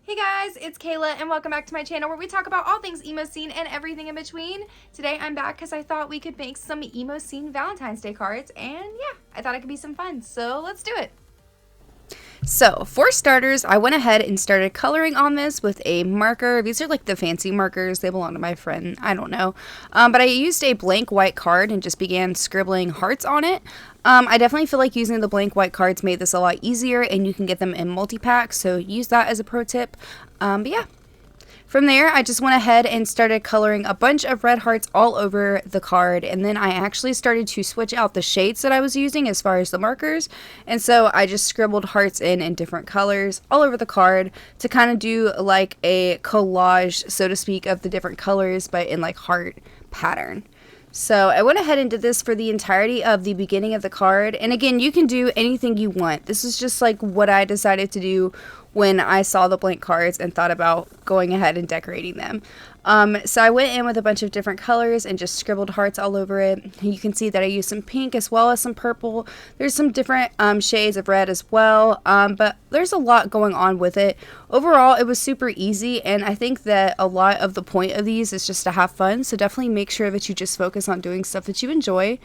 Hey guys, it's Kayla and welcome back to my channel where we talk about all things emo scene and everything in between. Today I'm back because I thought we could make some emo scene Valentine's Day cards and yeah, I thought it could be some fun, so let's do it. So for starters, I went ahead and started coloring on this with a marker. These are like the fancy markers. They belong to my friend. I don't know. But I used a blank white card and just began scribbling hearts on it. I definitely feel like using the blank white cards made this a lot easier, and you can get them in multi-packs, so use that as a pro tip. But yeah. From there, I just went ahead and started coloring a bunch of red hearts all over the card, and then I actually started to switch out the shades that I was using as far as the markers, and so I just scribbled hearts in different colors all over the card to kind of do like a collage, so to speak, of the different colors, but in like heart pattern. So I went ahead and did this for the entirety of the beginning of the card. And again, you can do anything you want. This is just like what I decided to do when I saw the blank cards and thought about going ahead and decorating them. So I went in with a bunch of different colors and just scribbled hearts all over it. You can see that I used some pink as well as some purple. There's some different shades of red as well, but there's a lot going on with it. Overall, it was super easy, and I think that a lot of the point of these is just to have fun, so definitely make sure that you just focus on doing stuff that you enjoy.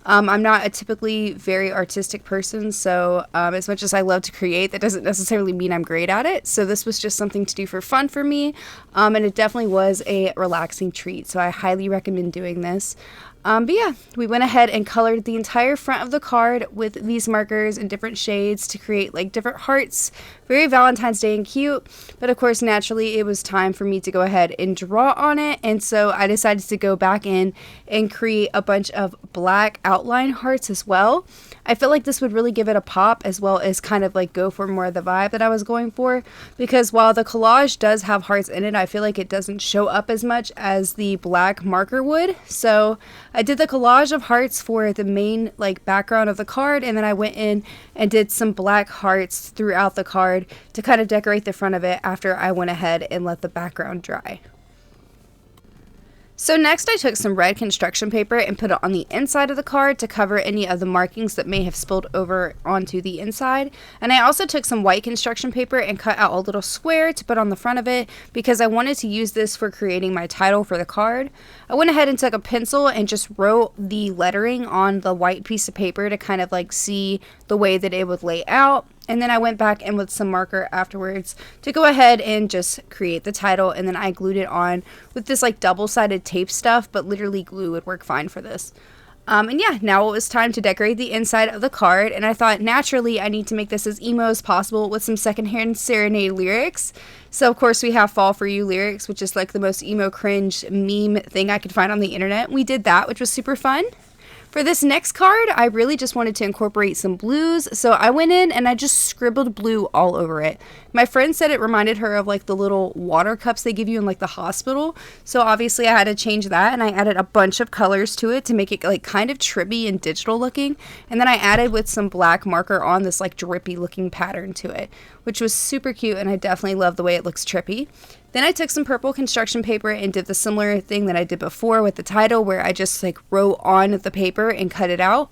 I'm not a typically very artistic person, so as much as I love to create, that doesn't necessarily mean I'm great at it. So this was just something to do for fun for me, and it definitely was a relaxing treat, so I highly recommend doing this. But yeah, we went ahead and colored the entire front of the card with these markers in different shades to create like different hearts. Very Valentine's Day and cute, but of course naturally it was time for me to go ahead and draw on it, and so I decided to go back in and create a bunch of black outline hearts as well. I feel like this would really give it a pop, as well as kind of like go for more of the vibe that I was going for, because while the collage does have hearts in it, I feel like it doesn't show up as much as the black marker would. So I did the collage of hearts for the main like background of the card, and then I went in and did some black hearts throughout the card to kind of decorate the front of it after I went ahead and let the background dry. So next I took some red construction paper and put it on the inside of the card to cover any of the markings that may have spilled over onto the inside. And I also took some white construction paper and cut out a little square to put on the front of it because I wanted to use this for creating my title for the card. I went ahead and took a pencil and just wrote the lettering on the white piece of paper to kind of like see the way that it would lay out. And then I went back in with some marker afterwards to go ahead and just create the title, and then I glued it on with this like double-sided tape stuff, but literally glue would work fine for this. And yeah, now it was time to decorate the inside of the card, and I thought naturally I need to make this as emo as possible with some secondhand serenade lyrics. So of course we have Fall For You lyrics, which is like the most emo cringe meme thing I could find on the internet. We did that, which was super fun. For this next card, I really just wanted to incorporate some blues, so I went in and I just scribbled blue all over it. My friend said it reminded her of like the little water cups they give you in like the hospital, so obviously I had to change that, and I added a bunch of colors to it to make it like kind of trippy and digital looking, and then I added with some black marker on this like drippy looking pattern to it, which was super cute, and I definitely love the way it looks trippy. Then I took some purple construction paper and did the similar thing that I did before with the title, where I just like wrote on the paper and cut it out.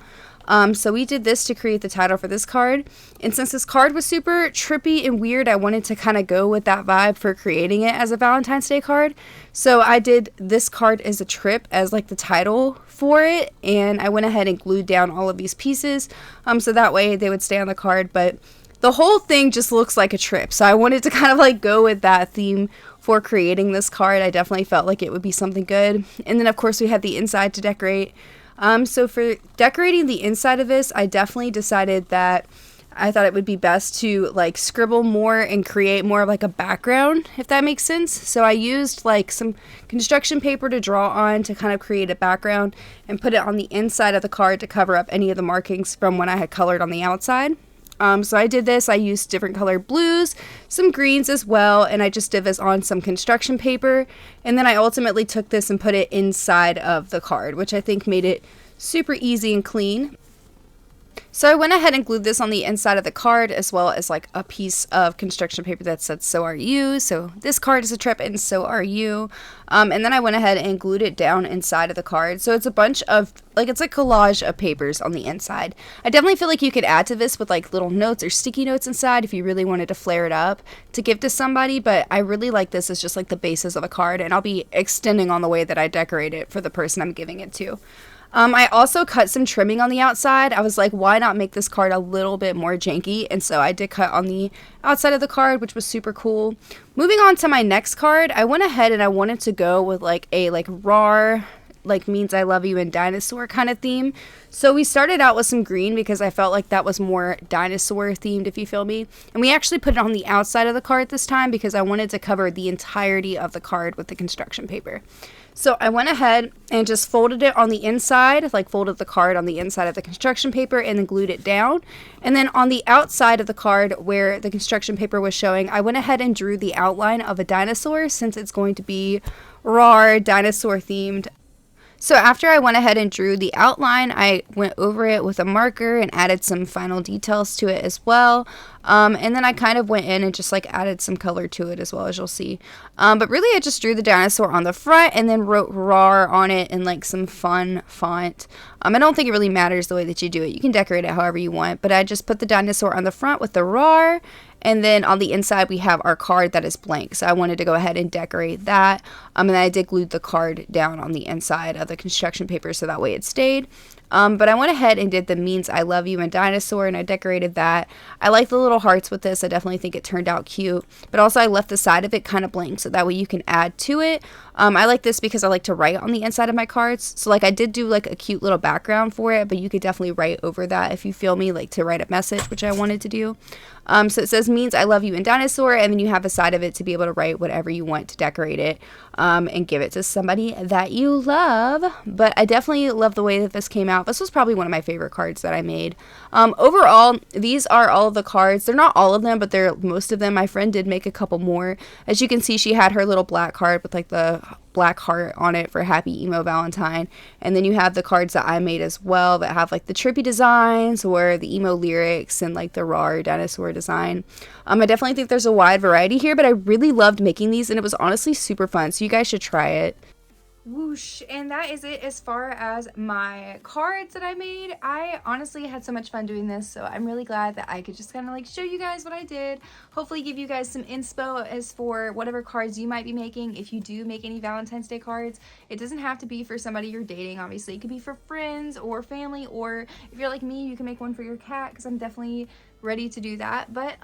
So we did this to create the title for this card. And since this card was super trippy and weird, I wanted to kind of go with that vibe for creating it as a Valentine's Day card. So I did this card as a trip as like the title for it. And I went ahead and glued down all of these pieces so that way they would stay on the card. But the whole thing just looks like a trip. So I wanted to kind of like go with that theme for creating this card. I definitely felt like it would be something good. And then of course we had the inside to decorate. So for decorating the inside of this, I definitely decided that I thought it would be best to like scribble more and create more of like a background, if that makes sense. So I used like some construction paper to draw on to kind of create a background and put it on the inside of the card to cover up any of the markings from when I had colored on the outside. So I did this. I used different colored blues, some greens as well, and I just did this on some construction paper. And then I ultimately took this and put it inside of the card, which I think made it super easy and clean. So I went ahead and glued this on the inside of the card, as well as like a piece of construction paper that said "So are you." So this card is a trip, and so are you. And then I went ahead and glued it down inside of the card. So it's a bunch of it's a collage of papers on the inside. I definitely feel like you could add to this with like little notes or sticky notes inside if you really wanted to flare it up to give to somebody. But I really like this as just like the basis of a card, and I'll be extending on the way that I decorate it for the person I'm giving it to. I also cut some trimming on the outside. I was like, why not make this card a little bit more janky? And so I did cut on the outside of the card, which was super cool. Moving on to my next card, I went ahead and I wanted to go with like a raw, like means I love you and dinosaur kind of theme. So we started out with some green because I felt like that was more dinosaur themed, if you feel me. And we actually put it on the outside of the card this time because I wanted to cover the entirety of the card with the construction paper. So I went ahead and just folded it on the inside, like folded the card on the inside of the construction paper and then glued it down. And then on the outside of the card where the construction paper was showing, I went ahead and drew the outline of a dinosaur since it's going to be raw dinosaur themed. So after I went ahead and drew the outline, I went over it with a marker and added some final details to it as well. And then I kind of went in and just like added some color to it as well, as you'll see. But really I just drew the dinosaur on the front and then wrote "RAR" on it in like some fun font. I don't think it really matters the way that you do it. You can decorate it however you want, but I just put the dinosaur on the front with the "RAR." And then on the inside, we have our card that is blank. So I wanted to go ahead and decorate that. And I did glue the card down on the inside of the construction paper so that way it stayed. But I went ahead and did the means I love you and dinosaur, and I decorated that. I like the little hearts with this. I definitely think it turned out cute. But also I left the side of it kind of blank so that way you can add to it. I like this because I like to write on the inside of my cards. So like I did do like a cute little background for it, but you could definitely write over that if you feel me, like to write a message, which I wanted to do. So it says means I love you and dinosaur, and then you have a side of it to be able to write whatever you want to decorate it and give it to somebody that you love. But I definitely love the way that this came out. This was probably one of my favorite cards that I made. Overall, these are all of the cards. They're not all of them, but they're most of them. My friend did make a couple more. As you can see, she had her little black card with like the black heart on it for Happy Emo Valentine, and then you have the cards that I made as well that have like the trippy designs or the emo lyrics and like the raw dinosaur design. I definitely think there's a wide variety here, but I really loved making these and it was honestly super fun, so you guys should try it. Whoosh, and that is it as far as my cards that I made. I honestly had so much fun doing this, so I'm really glad that I could just kind of like show you guys what I did, hopefully give you guys some inspo as for whatever cards you might be making. If you do make any Valentine's Day cards, it doesn't have to be for somebody you're dating. Obviously it could be for friends or family, or if you're like me, you can make one for your cat, because I'm definitely ready to do that. But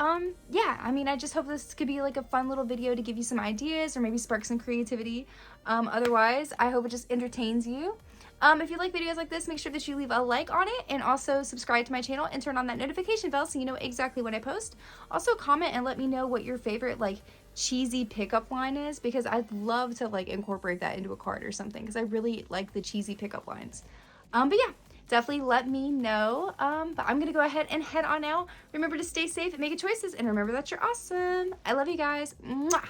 yeah, I mean, I just hope this could be like a fun little video to give you some ideas or maybe spark some creativity. Otherwise, I hope it just entertains you. If you like videos like this, make sure that you leave a like on it, and also subscribe to my channel and turn on that notification bell so you know exactly when I post. Also comment and let me know what your favorite like cheesy pickup line is, because I'd love to like incorporate that into a card or something, because I really like the cheesy pickup lines. But yeah, definitely let me know. But I'm gonna go ahead and head on out. Remember to stay safe and make good choices, and remember that you're awesome. I love you guys. Mwah!